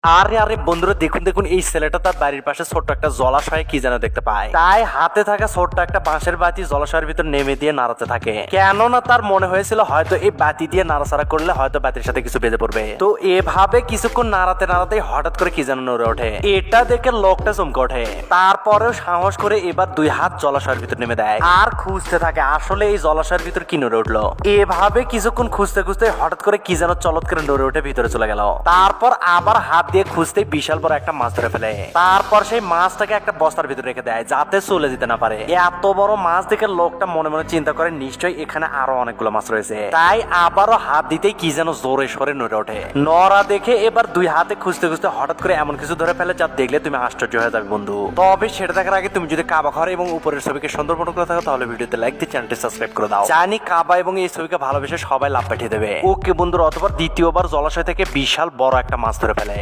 আরে আরে বন্ধুরা, দেখুন দেখুন এই ছেলেটা তার বাড়ির পাশে ছোট্ট একটা জলাশয়ে কি যেন দেখতে পায়। তাই হাতে থাকা ছোট্ট একটা বাঁশের বাতি জলাশয়ের ভিতর নেমে দিয়ে নাড়াতে থাকে। কেননা তার মনে হয়েছিল হয়তো এই বাতি দিয়ে নাড়াচাড়া করলে হয়তো বাতির সাথে কিছু বেঁধে পড়বে। তো এভাবে কিছুক্ষণ নাড়াতে নাড়াতে হঠাৎ করে কি যেন নড়ে ওঠে। এটা দেখে লোকটা চমকে ওঠে। তারপরেও সাহস করে এবার দুই হাত জলাশয়ের ভিতর নেমে দেয় আর খুঁজতে থাকে আসলে এই জলাশয়ের ভিতর কি নড়ে উঠলো। এভাবে কিছুক্ষণ খুঁজতে খুঁজতে হঠাৎ করে কি যেন চলত করে নড়ে উঠে ভিতরে চলে গেল। তারপর আবার হাত দিয়ে খুঁজতে বিশাল বড় একটা মাছ ধরে ফেলে। তারপর সেই মাছটাকে একটা বস্তার ভিতরে রেখে দেয় যাতে চলে যেতে না পারে। এত বড় মাছ দেখে লোকটা মনে মনে চিন্তা করে নিশ্চয়ই এখানে আরো অনেকগুলো মাছ রয়েছে। তাই আবারও হাত দিতেই কি যেন জোরে সরে নড়ে ওঠে। নড়া দেখে এবার দুই হাতে খুঁজতে খুঁজতে হঠাৎ করে এমন কিছু ধরে ফেলে যা দেখলে তুমি আশ্চর্য হয়ে যাবে বন্ধু। তবে সেটা দেখার আগে তুমি যদি কাবা ঘর এবং উপরের ছবিকে সুন্দর মতো করে থাকো তাহলে ভিডিওতে লাইক দিয়ে চ্যানেলটি সাবস্ক্রাইব করে দাও। জানি কাবা এবং এই ছবিকে ভালোবেসে সবাই লাভ পাঠিয়ে দেবে। ওকে বন্ধুরা, অতঃপর দ্বিতীয়বার জলাশয় থেকে বিশাল বড় একটা মাছ ধরে ফেলে।